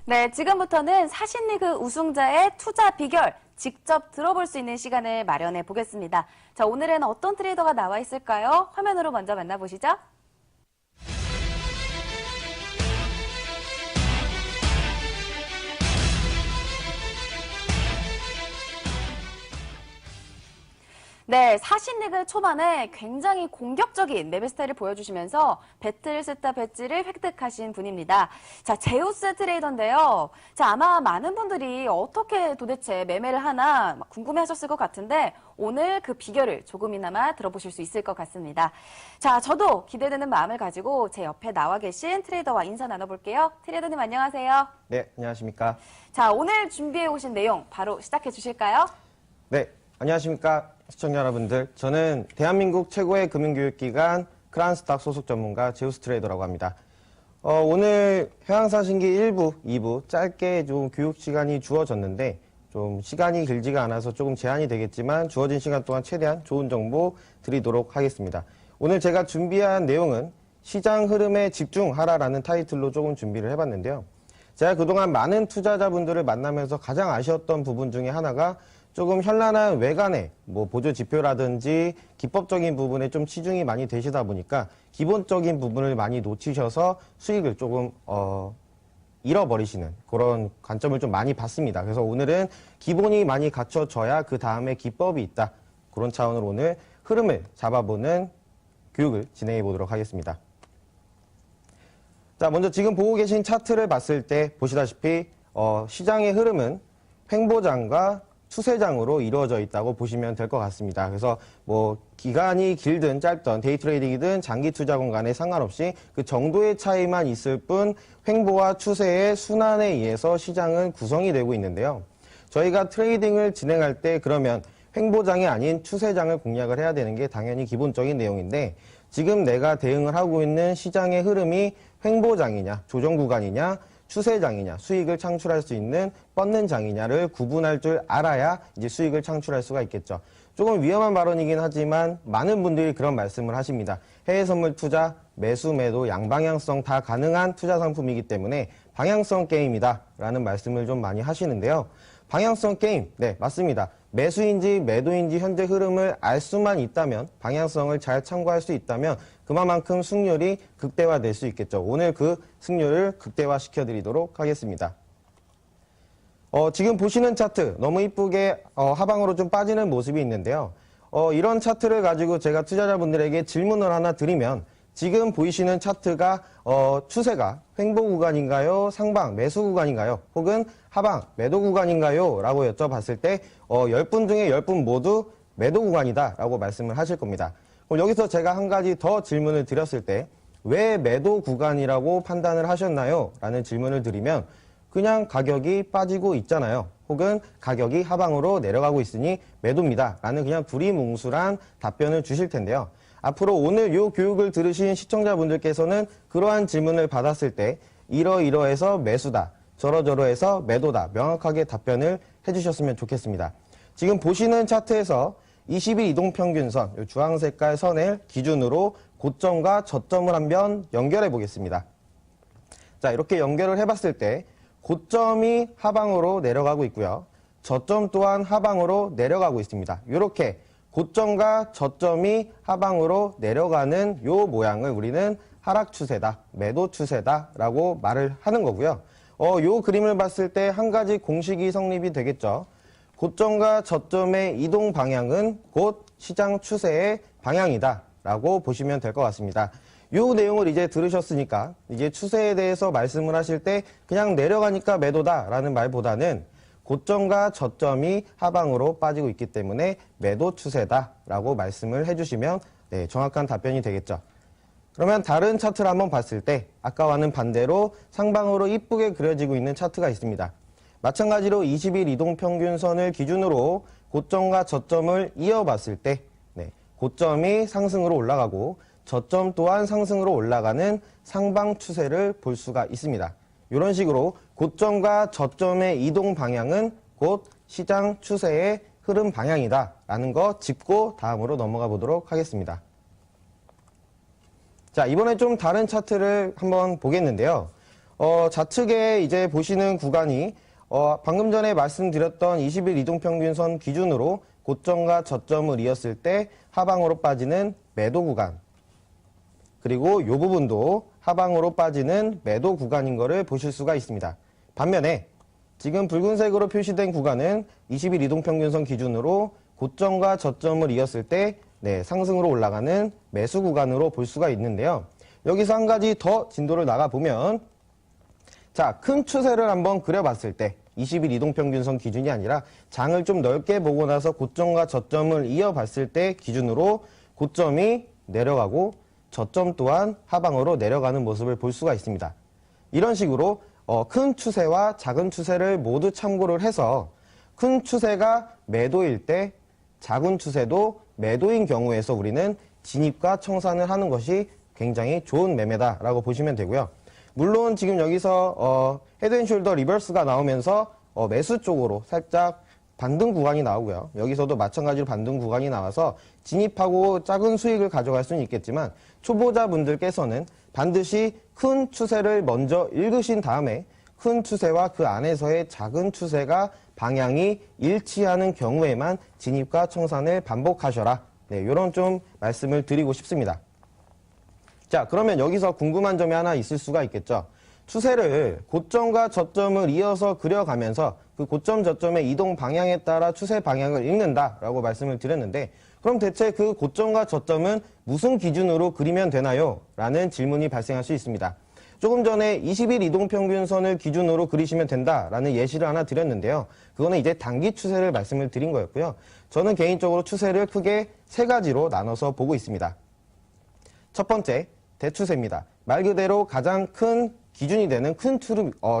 네, 지금부터는 사신리그 우승자의 투자 비결 직접 들어볼 수 있는 시간을 마련해 보겠습니다. 자, 오늘은 어떤 트레이더가 나와 있을까요? 화면으로 먼저 만나보시죠. 네, 사신리그 초반에 굉장히 공격적인 매매 스타일을 보여주시면서 배틀스타 배지를 획득하신 분입니다. 자, 제우스 트레이더인데요. 자, 아마 많은 분들이 어떻게 도대체 매매를 하나 궁금해하셨을 것 같은데 오늘 그 비결을 조금이나마 들어보실 수 있을 것 같습니다. 자, 저도 기대되는 마음을 가지고 제 옆에 나와 계신 트레이더와 인사 나눠볼게요. 트레이더님 안녕하세요. 네, 안녕하십니까. 자, 오늘 준비해 오신 내용 바로 시작해 주실까요? 네, 안녕하십니까. 시청자 여러분들. 저는 대한민국 최고의 금융교육기관 크라운스탁 소속 전문가 제우스 트레이더라고 합니다. 오늘 해양사신기 1부, 2부 짧게 좀 교육 시간이 주어졌는데 좀 시간이 길지가 않아서 조금 제한이 되겠지만 주어진 시간 동안 최대한 좋은 정보 드리도록 하겠습니다. 오늘 제가 준비한 내용은 시장 흐름에 집중하라라는 타이틀로 조금 준비를 해봤는데요. 제가 그동안 많은 투자자분들을 만나면서 가장 아쉬웠던 부분 중에 하나가 조금 현란한 외관의 보조 지표라든지 기법적인 부분에 좀 치중이 많이 되시다 보니까 기본적인 부분을 많이 놓치셔서 수익을 조금 잃어버리시는 그런 관점을 좀 많이 봤습니다. 그래서 오늘은 기본이 많이 갖춰져야 그 다음에 기법이 있다. 그런 차원으로 오늘 흐름을 잡아보는 교육을 진행해 보도록 하겠습니다. 자, 먼저 지금 보고 계신 차트를 봤을 때 보시다시피 시장의 흐름은 횡보장과 추세장으로 이루어져 있다고 보시면 될 것 같습니다. 그래서 기간이 길든 짧든 데이 트레이딩이든 장기 투자건 간에 상관없이 그 정도의 차이만 있을 뿐 횡보와 추세의 순환에 의해서 시장은 구성이 되고 있는데요. 저희가 트레이딩을 진행할 때 그러면 횡보장이 아닌 추세장을 공략을 해야 되는 게 당연히 기본적인 내용인데 지금 내가 대응을 하고 있는 시장의 흐름이 횡보장이냐 조정 구간이냐 추세장이냐, 수익을 창출할 수 있는 뻗는 장이냐를 구분할 줄 알아야 이제 수익을 창출할 수가 있겠죠. 조금 위험한 발언이긴 하지만 많은 분들이 그런 말씀을 하십니다. 해외 선물 투자, 매수, 매도, 양방향성 다 가능한 투자 상품이기 때문에 방향성 게임이다 라는 말씀을 좀 많이 하시는데요. 방향성 게임, 네, 맞습니다. 매수인지 매도인지 현재 흐름을 알 수만 있다면, 방향성을 잘 참고할 수 있다면 그만큼 승률이 극대화될 수 있겠죠. 오늘 그 승률을 극대화시켜 드리도록 하겠습니다. 지금 보시는 차트 너무 이쁘게 하방으로 좀 빠지는 모습이 있는데요. 이런 차트를 가지고 제가 투자자분들에게 질문을 하나 드리면 지금 보이시는 차트가 추세가 횡보 구간인가요? 상방 매수 구간인가요? 혹은 하방 매도 구간인가요? 라고 여쭤봤을 때 10분 중에 10분 모두 매도 구간이다 라고 말씀을 하실 겁니다. 그럼 여기서 제가 한 가지 더 질문을 드렸을 때 왜 매도 구간이라고 판단을 하셨나요? 라는 질문을 드리면 그냥 가격이 빠지고 있잖아요. 혹은 가격이 하방으로 내려가고 있으니 매도입니다. 라는 그냥 두리뭉술한 답변을 주실 텐데요. 앞으로 오늘 이 교육을 들으신 시청자분들께서는 그러한 질문을 받았을 때 이러이러해서 매수다, 저러저러해서 매도다 명확하게 답변을 해주셨으면 좋겠습니다. 지금 보시는 차트에서 20일 이동평균선, 주황 색깔 선을 기준으로 고점과 저점을 한번 연결해 보겠습니다. 자, 이렇게 연결을 해봤을 때 고점이 하방으로 내려가고 있고요. 저점 또한 하방으로 내려가고 있습니다. 이렇게 고점과 저점이 하방으로 내려가는 요 모양을 우리는 하락 추세다, 매도 추세다 라고 말을 하는 거고요. 요 그림을 봤을 때 한 가지 공식이 성립이 되겠죠. 고점과 저점의 이동 방향은 곧 시장 추세의 방향이다 라고 보시면 될 것 같습니다. 요 내용을 이제 들으셨으니까 이제 추세에 대해서 말씀을 하실 때 그냥 내려가니까 매도다 라는 말보다는 고점과 저점이 하방으로 빠지고 있기 때문에 매도 추세다 라고 말씀을 해주시면 네, 정확한 답변이 되겠죠. 그러면 다른 차트를 한번 봤을 때 아까와는 반대로 상방으로 이쁘게 그려지고 있는 차트가 있습니다. 마찬가지로 20일 이동평균선을 기준으로 고점과 저점을 이어봤을 때 네, 고점이 상승으로 올라가고 저점 또한 상승으로 올라가는 상방 추세를 볼 수가 있습니다. 이런 식으로 고점과 저점의 이동 방향은 곧 시장 추세의 흐름 방향이다 라는 거 짚고 다음으로 넘어가 보도록 하겠습니다. 자, 이번에 좀 다른 차트를 한번 보겠는데요. 좌측에 이제 보시는 구간이 방금 전에 말씀드렸던 20일 이동평균선 기준으로 고점과 저점을 이었을 때 하방으로 빠지는 매도 구간, 그리고 이 부분도 하방으로 빠지는 매도 구간인 것을 보실 수가 있습니다. 반면에 지금 붉은색으로 표시된 구간은 20일 이동평균선 기준으로 고점과 저점을 이었을 때 상승으로 올라가는 매수 구간으로 볼 수가 있는데요. 여기서 한 가지 더 진도를 나가보면, 자, 큰 추세를 한번 그려봤을 때 20일 이동평균선 기준이 아니라 장을 좀 넓게 보고 나서 고점과 저점을 이어봤을 때 기준으로 고점이 내려가고 저점 또한 하방으로 내려가는 모습을 볼 수가 있습니다. 이런 식으로 큰 추세와 작은 추세를 모두 참고를 해서 큰 추세가 매도일 때 작은 추세도 매도인 경우에서 우리는 진입과 청산을 하는 것이 굉장히 좋은 매매다라고 보시면 되고요. 물론 지금 여기서 헤드앤숄더 리버스가 나오면서 매수 쪽으로 살짝 반등 구간이 나오고요. 여기서도 마찬가지로 반등 구간이 나와서 진입하고 작은 수익을 가져갈 수는 있겠지만 초보자분들께서는 반드시 큰 추세를 먼저 읽으신 다음에 큰 추세와 그 안에서의 작은 추세가 방향이 일치하는 경우에만 진입과 청산을 반복하셔라. 이런 좀 말씀을 드리고 싶습니다. 자, 그러면 여기서 궁금한 점이 하나 있을 수가 있겠죠. 추세를 고점과 저점을 이어서 그려가면서 그 고점 저점의 이동 방향에 따라 추세 방향을 읽는다라고 말씀을 드렸는데, 그럼 대체 그 고점과 저점은 무슨 기준으로 그리면 되나요? 라는 질문이 발생할 수 있습니다. 조금 전에 20일 이동평균선을 기준으로 그리시면 된다라는 예시를 하나 드렸는데요. 그거는 이제 단기 추세를 말씀을 드린 거였고요. 저는 개인적으로 추세를 크게 세 가지로 나눠서 보고 있습니다. 첫 번째, 대추세입니다. 말 그대로 가장 큰 기준이 되는 큰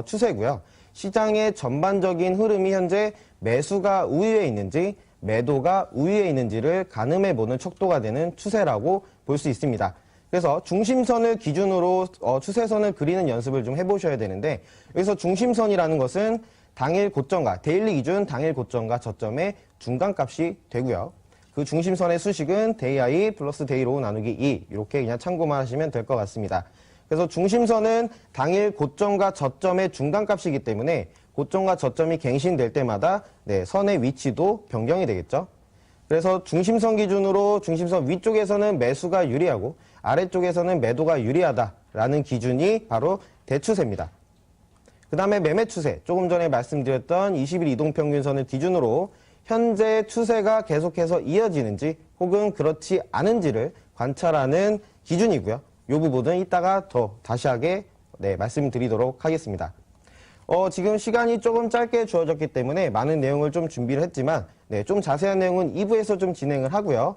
추세고요. 시장의 전반적인 흐름이 현재 매수가 우위에 있는지 매도가 우위에 있는지를 가늠해보는 척도가 되는 추세라고 볼 수 있습니다. 그래서 중심선을 기준으로 추세선을 그리는 연습을 좀 해보셔야 되는데, 여기서 중심선이라는 것은 당일 고점과 데일리 기준 당일 고점과 저점의 중간값이 되고요. 그 중심선의 수식은 데이 하이 플러스 데이 로우 나누기 2, 이렇게 그냥 참고만 하시면 될 것 같습니다. 그래서 중심선은 당일 고점과 저점의 중간값이기 때문에 고점과 저점이 갱신될 때마다 선의 위치도 변경이 되겠죠. 그래서 중심선 기준으로 중심선 위쪽에서는 매수가 유리하고 아래쪽에서는 매도가 유리하다라는 기준이 바로 대추세입니다. 그 다음에 매매추세, 조금 전에 말씀드렸던 20일 이동평균선을 기준으로 현재 추세가 계속해서 이어지는지 혹은 그렇지 않은지를 관찰하는 기준이고요. 이 부분은 이따가 더 다시하게 말씀드리도록 하겠습니다. 지금 시간이 조금 짧게 주어졌기 때문에 많은 내용을 좀 준비를 했지만 좀 자세한 내용은 2부에서 좀 진행을 하고요.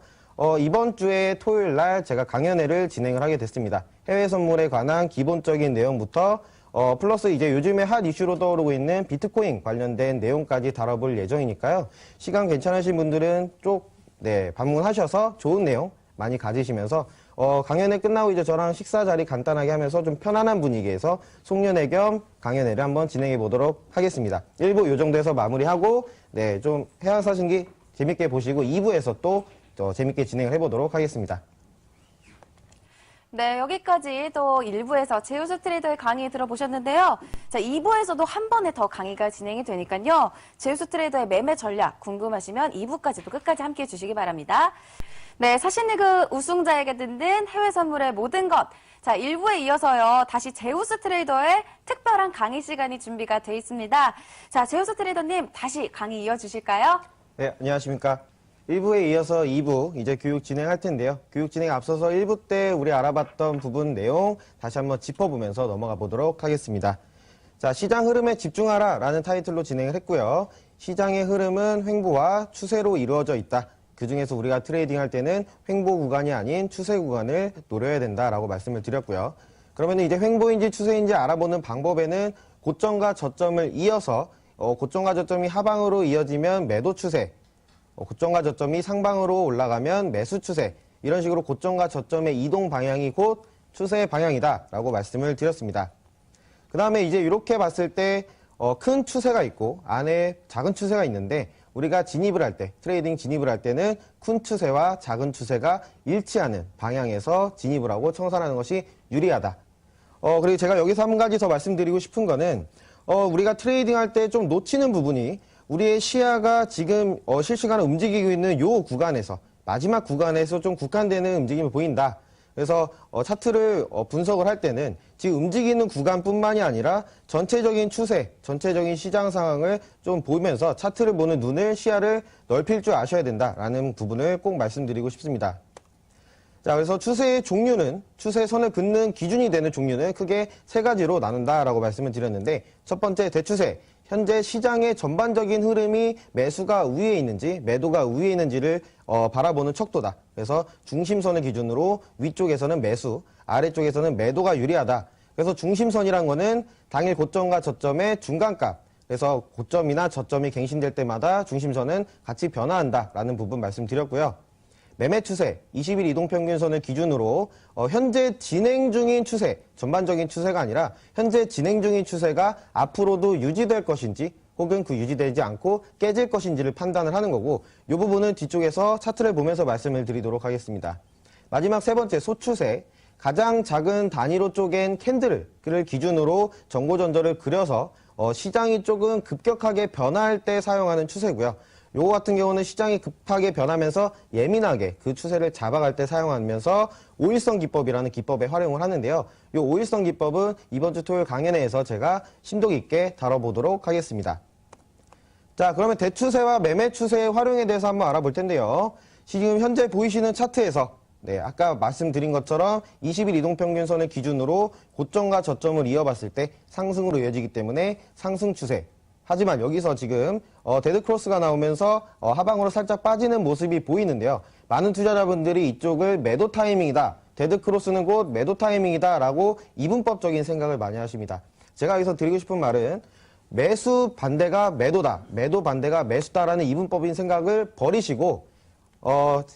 이번 주에 토요일 날 제가 강연회를 진행을 하게 됐습니다. 해외 선물에 관한 기본적인 내용부터 플러스 이제 요즘에 핫 이슈로 떠오르고 있는 비트코인 관련된 내용까지 다뤄볼 예정이니까요. 시간 괜찮으신 분들은 방문하셔서 좋은 내용 많이 가지시면서 강연회 끝나고 이제 저랑 식사 자리 간단하게 하면서 좀 편안한 분위기에서 송년회 겸 강연회를 한번 진행해 보도록 하겠습니다. 1부 요 정도에서 마무리하고 좀 해외사신기 재밌게 보시고 2부에서 또 재밌게 진행을 해보도록 하겠습니다. 네, 여기까지 또 1부에서 제우스 트레이더의 강의 들어보셨는데요. 자, 2부에서도 한 번에 더 강의가 진행이 되니까요. 제우스 트레이더의 매매 전략 궁금하시면 2부까지도 끝까지 함께해 주시기 바랍니다. 네, 사신리그 우승자에게 듣는 해외 선물의 모든 것. 자, 1부에 이어서요. 다시 제우스 트레이더의 특별한 강의 시간이 준비가 돼 있습니다. 자, 제우스 트레이더님 다시 강의 이어주실까요? 네, 안녕하십니까. 1부에 이어서 2부 이제 교육 진행할 텐데요. 교육 진행 앞서서 1부 때 우리 알아봤던 부분 내용 다시 한번 짚어보면서 넘어가 보도록 하겠습니다. 자, 시장 흐름에 집중하라 라는 타이틀로 진행을 했고요. 시장의 흐름은 횡보와 추세로 이루어져 있다. 그중에서 우리가 트레이딩 할 때는 횡보 구간이 아닌 추세 구간을 노려야 된다라고 말씀을 드렸고요. 그러면 이제 횡보인지 추세인지 알아보는 방법에는 고점과 저점을 이어서 고점과 저점이 하방으로 이어지면 매도 추세, 고점과 저점이 상방으로 올라가면 매수 추세, 이런 식으로 고점과 저점의 이동 방향이 곧 추세의 방향이다 라고 말씀을 드렸습니다. 그 다음에 이제 이렇게 봤을 때 큰 추세가 있고 안에 작은 추세가 있는데, 우리가 진입을 할 때, 트레이딩 진입을 할 때는 큰 추세와 작은 추세가 일치하는 방향에서 진입을 하고 청산하는 것이 유리하다. 그리고 제가 여기서 한 가지 더 말씀드리고 싶은 거는, 우리가 트레이딩 할 때 좀 놓치는 부분이 우리의 시야가 지금 실시간으로 움직이고 있는 요 구간에서, 마지막 구간에서 좀 국한되는 움직임이 보인다. 그래서 차트를 분석을 할 때는 지금 움직이는 구간뿐만이 아니라 전체적인 추세, 전체적인 시장 상황을 좀 보면서 차트를 보는 눈을, 시야를 넓힐 줄 아셔야 된다라는 부분을 꼭 말씀드리고 싶습니다. 자, 그래서 추세의 종류는, 추세선을 긋는 기준이 되는 종류는 크게 세 가지로 나눈다라고 말씀을 드렸는데, 첫 번째 대추세, 현재 시장의 전반적인 흐름이 매수가 우위에 있는지, 매도가 우위에 있는지를 바라보는 척도다. 그래서 중심선을 기준으로 위쪽에서는 매수, 아래쪽에서는 매도가 유리하다. 그래서 중심선이란 거는 당일 고점과 저점의 중간값, 그래서 고점이나 저점이 갱신될 때마다 중심선은 같이 변화한다라는 부분 말씀드렸고요. 매매 추세, 20일 이동평균선을 기준으로 현재 진행 중인 추세, 전반적인 추세가 아니라 현재 진행 중인 추세가 앞으로도 유지될 것인지 혹은 그 유지되지 않고 깨질 것인지를 판단을 하는 거고, 이 부분은 뒤쪽에서 차트를 보면서 말씀을 드리도록 하겠습니다. 마지막 세 번째 소추세, 가장 작은 단위로 쪼갠 캔들을 기준으로 정고전절을 그려서 시장이 조금 급격하게 변화할 때 사용하는 추세고요. 요거 같은 경우는 시장이 급하게 변하면서 예민하게 그 추세를 잡아갈 때 사용하면서 5일선 기법이라는 기법에 활용을 하는데요. 이 5일선 기법은 이번 주 토요일 강연회에서 제가 심도 있게 다뤄보도록 하겠습니다. 자, 그러면 대추세와 매매 추세의 활용에 대해서 한번 알아볼 텐데요. 지금 현재 보이시는 차트에서 아까 말씀드린 것처럼 20일 이동평균선을 기준으로 고점과 저점을 이어봤을 때 상승으로 이어지기 때문에 상승 추세. 하지만 여기서 지금 데드크로스가 나오면서 하방으로 살짝 빠지는 모습이 보이는데요. 많은 투자자분들이 이쪽을 매도 타이밍이다, 데드크로스는 곧 매도 타이밍이다 라고 이분법적인 생각을 많이 하십니다. 제가 여기서 드리고 싶은 말은 매수 반대가 매도다, 매도 반대가 매수다라는 이분법인 생각을 버리시고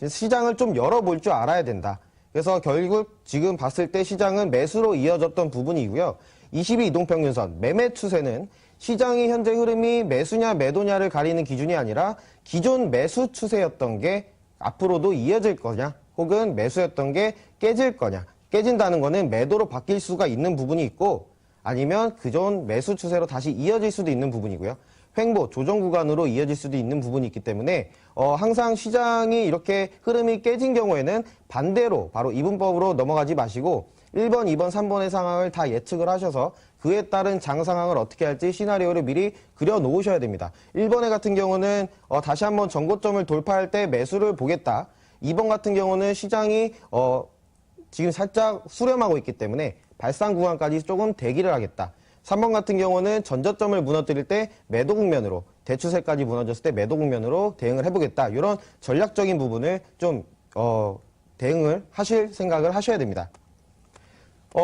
시장을 좀 열어볼 줄 알아야 된다. 그래서 결국 지금 봤을 때 시장은 매수로 이어졌던 부분이고요. 20일 이동평균선, 매매 추세는 시장의 현재 흐름이 매수냐 매도냐를 가리는 기준이 아니라 기존 매수 추세였던 게 앞으로도 이어질 거냐 혹은 매수였던 게 깨질 거냐. 깨진다는 거는 매도로 바뀔 수가 있는 부분이 있고, 아니면 그전 매수 추세로 다시 이어질 수도 있는 부분이고요. 횡보, 조정 구간으로 이어질 수도 있는 부분이 있기 때문에 항상 시장이 이렇게 흐름이 깨진 경우에는 반대로 바로 이분법으로 넘어가지 마시고 1번, 2번, 3번의 상황을 다 예측을 하셔서 그에 따른 장 상황을 어떻게 할지 시나리오를 미리 그려 놓으셔야 됩니다. 1번에 같은 경우는 다시 한번 전고점을 돌파할 때 매수를 보겠다. 2번 같은 경우는 시장이 지금 살짝 수렴하고 있기 때문에 발상 구간까지 조금 대기를 하겠다. 3번 같은 경우는 전저점을 무너뜨릴 때 매도 국면으로, 대추세까지 무너졌을 때 매도 국면으로 대응을 해보겠다. 이런 전략적인 부분을 좀 대응을 하실 생각을 하셔야 됩니다.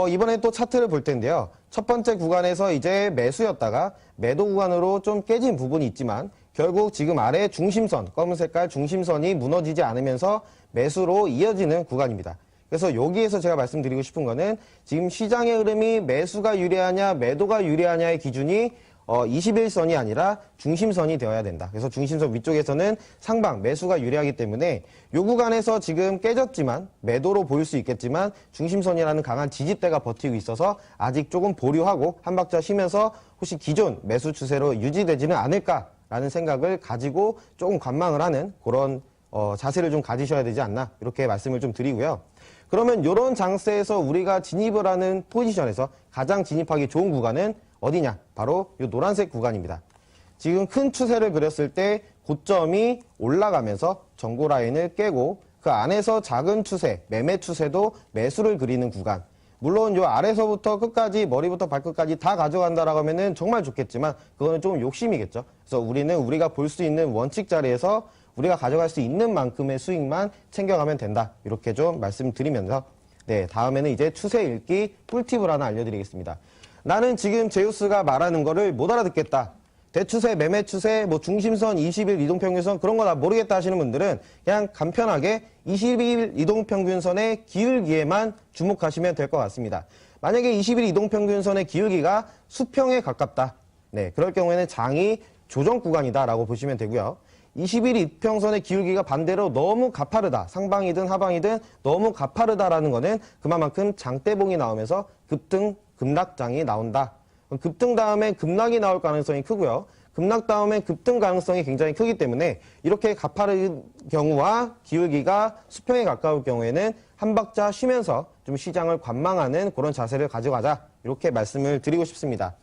이번에 또 차트를 볼 텐데요. 첫 번째 구간에서 이제 매수였다가 매도 구간으로 좀 깨진 부분이 있지만 결국 지금 아래 중심선, 검은 색깔 중심선이 무너지지 않으면서 매수로 이어지는 구간입니다. 그래서 여기에서 제가 말씀드리고 싶은 거는 지금 시장의 흐름이 매수가 유리하냐 매도가 유리하냐의 기준이 21선이 아니라 중심선이 되어야 된다. 그래서 중심선 위쪽에서는 상방, 매수가 유리하기 때문에 이 구간에서 지금 깨졌지만 매도로 보일 수 있겠지만 중심선이라는 강한 지지대가 버티고 있어서 아직 조금 보류하고 한 박자 쉬면서 혹시 기존 매수 추세로 유지되지는 않을까라는 생각을 가지고 조금 관망을 하는 그런 자세를 좀 가지셔야 되지 않나, 이렇게 말씀을 좀 드리고요. 그러면 이런 장세에서 우리가 진입을 하는 포지션에서 가장 진입하기 좋은 구간은 어디냐? 바로 이 노란색 구간입니다. 지금 큰 추세를 그렸을 때 고점이 올라가면서 전고 라인을 깨고 그 안에서 작은 추세, 매매 추세도 매수를 그리는 구간. 물론 요 아래서부터 끝까지, 머리부터 발끝까지 다 가져간다라고 하면은 정말 좋겠지만 그거는 좀 욕심이겠죠. 그래서 우리는 우리가 볼 수 있는 원칙 자리에서 우리가 가져갈 수 있는 만큼의 수익만 챙겨가면 된다. 이렇게 좀 말씀드리면서 다음에는 이제 추세 읽기 꿀팁을 하나 알려드리겠습니다. 나는 지금 제우스가 말하는 거를 못 알아듣겠다. 대추세, 매매 추세, 중심선, 20일 이동평균선 그런 거 다 모르겠다 하시는 분들은 그냥 간편하게 20일 이동평균선의 기울기에만 주목하시면 될 것 같습니다. 만약에 20일 이동평균선의 기울기가 수평에 가깝다. 그럴 경우에는 장이 조정 구간이다라고 보시면 되고요. 20일 이평선의 기울기가 반대로 너무 가파르다. 상방이든 하방이든 너무 가파르다라는 거는 그만큼 장대봉이 나오면서 급락장이 나온다. 급등 다음에 급락이 나올 가능성이 크고요. 급락 다음에 급등 가능성이 굉장히 크기 때문에 이렇게 가파른 경우와 기울기가 수평에 가까울 경우에는 한 박자 쉬면서 좀 시장을 관망하는 그런 자세를 가져가자. 이렇게 말씀을 드리고 싶습니다.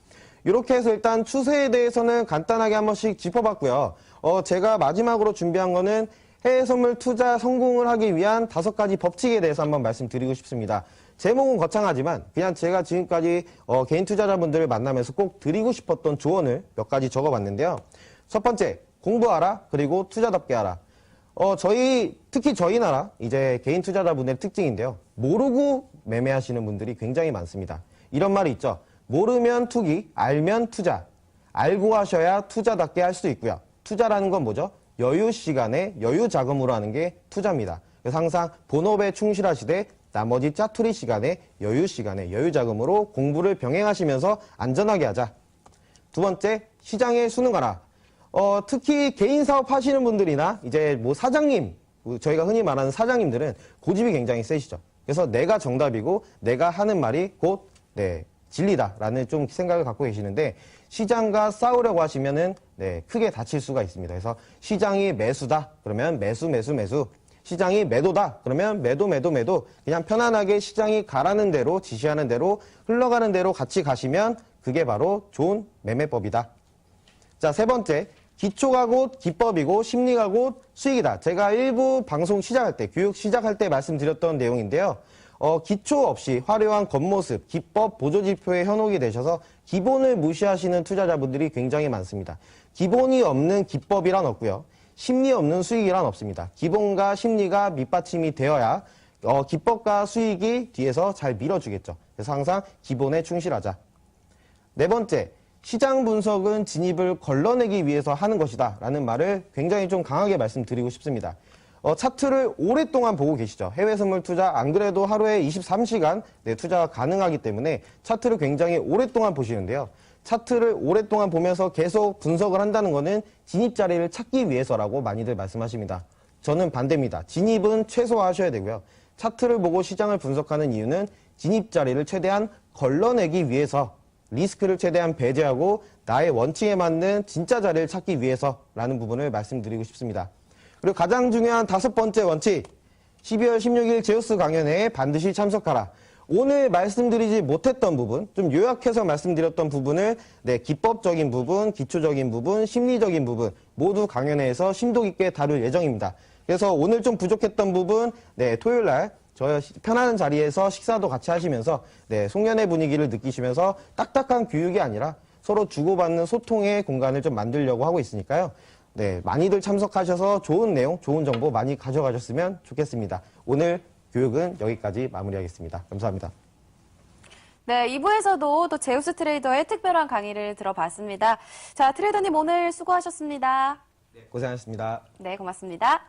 이렇게 해서 일단 추세에 대해서는 간단하게 한 번씩 짚어봤고요. 제가 마지막으로 준비한 거는 해외 선물 투자 성공을 하기 위한 5가지 법칙에 대해서 한번 말씀드리고 싶습니다. 제목은 거창하지만 그냥 제가 지금까지 개인 투자자분들을 만나면서 꼭 드리고 싶었던 조언을 몇 가지 적어봤는데요. 첫 번째, 공부하라. 그리고 투자답게 하라. 특히 저희 나라 이제 개인 투자자분들의 특징인데요. 모르고 매매하시는 분들이 굉장히 많습니다. 이런 말이 있죠. 모르면 투기, 알면 투자. 알고 하셔야 투자답게 할 수 있고요. 투자라는 건 뭐죠? 여유 시간에 여유 자금으로 하는 게 투자입니다. 그래서 항상 본업에 충실하시되 나머지 짜투리 시간에 여유 자금으로 공부를 병행하시면서 안전하게 하자. 두 번째, 시장에 순응하라. 특히 개인 사업 하시는 분들이나 이제 뭐 사장님, 저희가 흔히 말하는 사장님들은 고집이 굉장히 세시죠. 그래서 내가 정답이고 내가 하는 말이 곧 진리다라는 좀 생각을 갖고 계시는데 시장과 싸우려고 하시면은 크게 다칠 수가 있습니다. 그래서 시장이 매수다 그러면 매수. 시장이 매도다 그러면 매도. 그냥 편안하게 시장이 가라는 대로 지시하는 대로 흘러가는 대로 같이 가시면 그게 바로 좋은 매매법이다. 자, 세 번째. 기초가 곧 기법이고 심리가 곧 수익이다. 제가 일부 방송 시작할 때, 교육 시작할 때 말씀드렸던 내용인데요. 기초 없이 화려한 겉모습, 기법, 보조지표에 현혹이 되셔서 기본을 무시하시는 투자자분들이 굉장히 많습니다. 기본이 없는 기법이란 없고요. 심리 없는 수익이란 없습니다. 기본과 심리가 밑받침이 되어야 기법과 수익이 뒤에서 잘 밀어주겠죠. 그래서 항상 기본에 충실하자. 네 번째, 시장 분석은 진입을 걸러내기 위해서 하는 것이다 라는 말을 굉장히 좀 강하게 말씀드리고 싶습니다. 차트를 오랫동안 보고 계시죠. 해외 선물 투자 안 그래도 하루에 23시간 투자가 가능하기 때문에 차트를 굉장히 오랫동안 보시는데요. 차트를 오랫동안 보면서 계속 분석을 한다는 것은 진입 자리를 찾기 위해서라고 많이들 말씀하십니다. 저는 반대입니다. 진입은 최소화하셔야 되고요. 차트를 보고 시장을 분석하는 이유는 진입 자리를 최대한 걸러내기 위해서 리스크를 최대한 배제하고 나의 원칙에 맞는 진짜 자리를 찾기 위해서라는 부분을 말씀드리고 싶습니다. 그리고 가장 중요한 5번째 원칙, 12월 16일 제우스 강연회에 반드시 참석하라. 오늘 말씀드리지 못했던 부분, 좀 요약해서 말씀드렸던 부분을 기법적인 부분, 기초적인 부분, 심리적인 부분 모두 강연회에서 심도 깊게 다룰 예정입니다. 그래서 오늘 좀 부족했던 부분, 토요일 날 저희 편안한 자리에서 식사도 같이 하시면서 송년회 분위기를 느끼시면서 딱딱한 교육이 아니라 서로 주고받는 소통의 공간을 좀 만들려고 하고 있으니까요. 많이들 참석하셔서 좋은 내용, 좋은 정보 많이 가져가셨으면 좋겠습니다. 오늘 교육은 여기까지 마무리하겠습니다. 감사합니다. 네, 2부에서도 또 제우스 트레이더의 특별한 강의를 들어봤습니다. 자, 트레이더님 오늘 수고하셨습니다. 고생하셨습니다. 네, 고맙습니다.